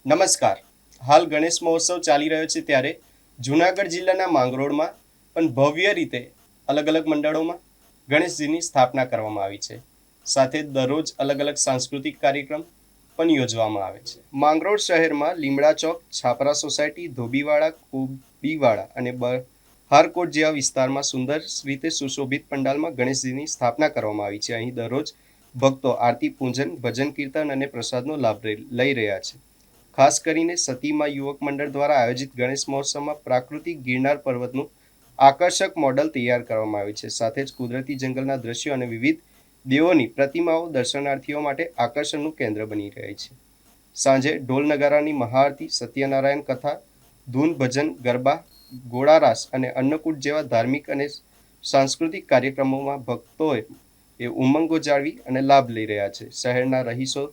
નમસ્કાર. હાલ ગણેશ મહોત્સવ ચાલી રહ્યો છે ત્યારે જૂનાગઢ જિલ્લાના માંગરોળમાં પણ ભવ્ય રીતે અલગ અલગ મંડળોમાં ગણેશજીની સ્થાપના કરવામાં આવી છે. સાથે દરરોજ અલગ અલગ સાંસ્કૃતિક કાર્યક્રમ પણ યોજવામાં આવે છે. માંગરોળ શહેરમાં લીમડા ચોક, છાપરા સોસાયટી, ધોબીવાડા, કુબીવાડા અને બહારકોટ જેવા વિસ્તારમાં સુંદર રીતે સુશોભિત પંડાલમાં ગણેશજીની સ્થાપના કરવામાં આવી છે. અહીં દરરોજ ભક્તો આરતી, પૂજન, ભજન, કીર્તન અને પ્રસાદનો લાભ લઈ રહ્યા છે. ખાસ કરીને સતીમાં યુવક મંડળ દ્વારા આયોજિત ગણેશ મહોત્સવમાં પ્રાકૃતિક ગિરનાર પર્વતનું આકર્ષક મોડલ તૈયાર કરવામાં આવ્યું છે. સાથે જ કુદરતી જંગલના દ્રશ્યો અને વિવિધ દેવોની પ્રતિમાઓ દર્શનાર્થીઓ માટે આકર્ષણનું કેન્દ્ર બની રહી છે. સાંજે ઢોલ નગારાની મહાઆરતી, સત્યનારાયણ કથા, ધૂન, ભજન, ગરબા, ગોળારાસ અને અન્નકૂટ જેવા ધાર્મિક અને સાંસ્કૃતિક કાર્યક્રમોમાં ભક્તોએ ઉમંગો જાળવી અને લાભ લઈ રહ્યા છે. શહેરના રહીશો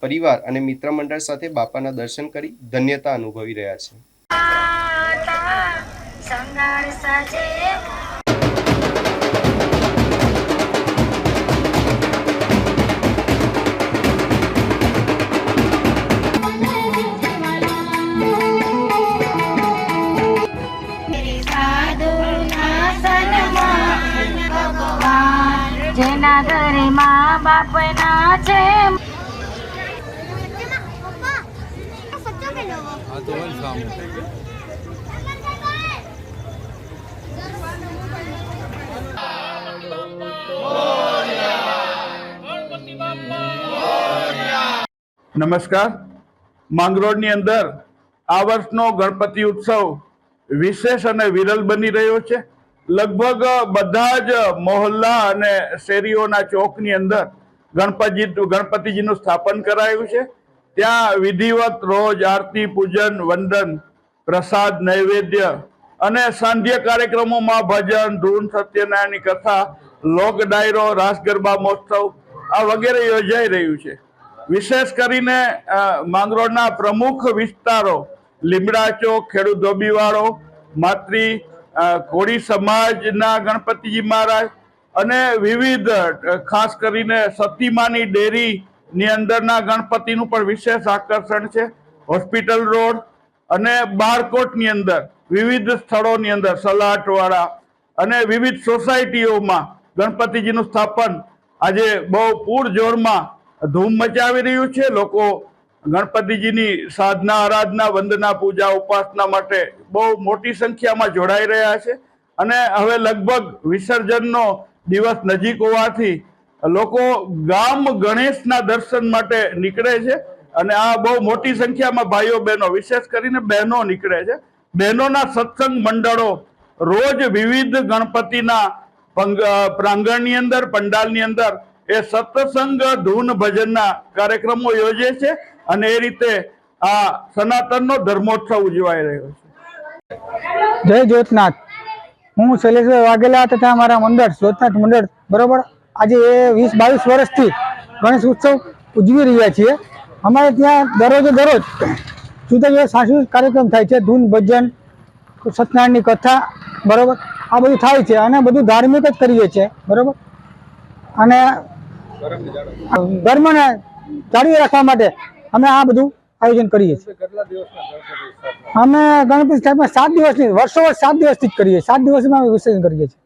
પરિવાર અને મિત્ર મંડળ સાથે બાપાના દર્શન કરી ધન્યતા અનુભવી રહ્યા છે. જેના ઘરે મા બાપ ના છે નમસ્કાર. માંગરોળની અંદર આ વર્ષનો ગણપતિ ઉત્સવ વિશેષ અને વિરલ બની રહ્યો છે. લગભગ બધા જ મોહલ્લા અને શેરીઓના ચોકની અંદર ગણપતિજીનું સ્થાપન કરાયું છે. ત્યાં વિધિવત રોજ આરતી, પૂજન, વંદન, પ્રસાદ, નૈવેદ્ય અને સાંધ્ય કાર્યક્રમોમાં ભજન, ધૂન, સત્યનારાયણની કથા, લોક ડાયરો, રાસ ગરબા મહોત્સવ આ વગેરે યોજાઈ રહ્યું છે. વિશેષ કરીને માંગરોળના પ્રમુખ વિસ્તારો લીમડા ચોક, ખેડૂત ધોબીવાળો, માતૃ કોળી સમાજના ગણપતિજી મહારાજ અને વિવિધ ખાસ કરીને સતીમાની ડેરીની અંદરના ગણપતિનું પણ વિશેષ આકર્ષણ છે. હોસ્પિટલ રોડ અને બારકોટની અંદર વિવિધ સ્થળોની અંદર સલાટવાળા અને વિવિધ સોસાયટીઓમાં ગણપતિજીનું સ્થાપન આજે બહુ પૂરજોરમાં ધૂમ મચાવી રહ્યું છે. લોકો ગણપતિજીની સાધના, આરાધના, વંદના, પૂજા, ઉપાસના માટે બહુ મોટી સંખ્યામાં જોડાઈ રહ્યા છે. અને હવે લગભગ વિસર્જનનો દિવસ નજીક હોવાથી લોકો ગામ ગણેશના દર્શન માટે નીકળે છે. અને આ બહુ મોટી સંખ્યામાં ભાઈઓ બહેનો, વિશેષ કરીને બહેનો નીકળે છે. બહેનોના સત્સંગ મંડળો રોજ વિવિધ ગણપતિના પ્રાંગણની અંદર, પંડાલની અંદર એ સત્સંગ, ધૂન, ભજનના કાર્યક્રમો યોજે છે. અને એ રીતે આ સનાતનનો ધર્મોત્સવ ઉજવાઈ રહ્યો છે. જય જ્યોતનાથ. હું શૈલેષભાઈ વાઘેલા તથા અમારા મંડળ જ્યોતનાથ મંડળ બરોબર આજે 20-22 વર્ષથી ગણેશ ઉત્સવ ઉજવી રહ્યા છીએ. અમારે ત્યાં દરરોજ જુદા જુદા સાંસ્કૃતિક કાર્યક્રમ થાય છે. ધૂન, ભજન, સત્યનારાયણની કથા બરોબર આ બધું થાય છે. અને બધું ધાર્મિક જ કરીએ છીએ બરોબર. અને ધર્મને જાળવી રાખવા માટે અમે આ બધું આયોજન કરીએ છીએ. અમે ગણપતિ સ્થાપના 7 દિવસની વર્ષો 7 દિવસથી જ કરીએ. 7 દિવસમાં વિસર્જન કરીએ છીએ.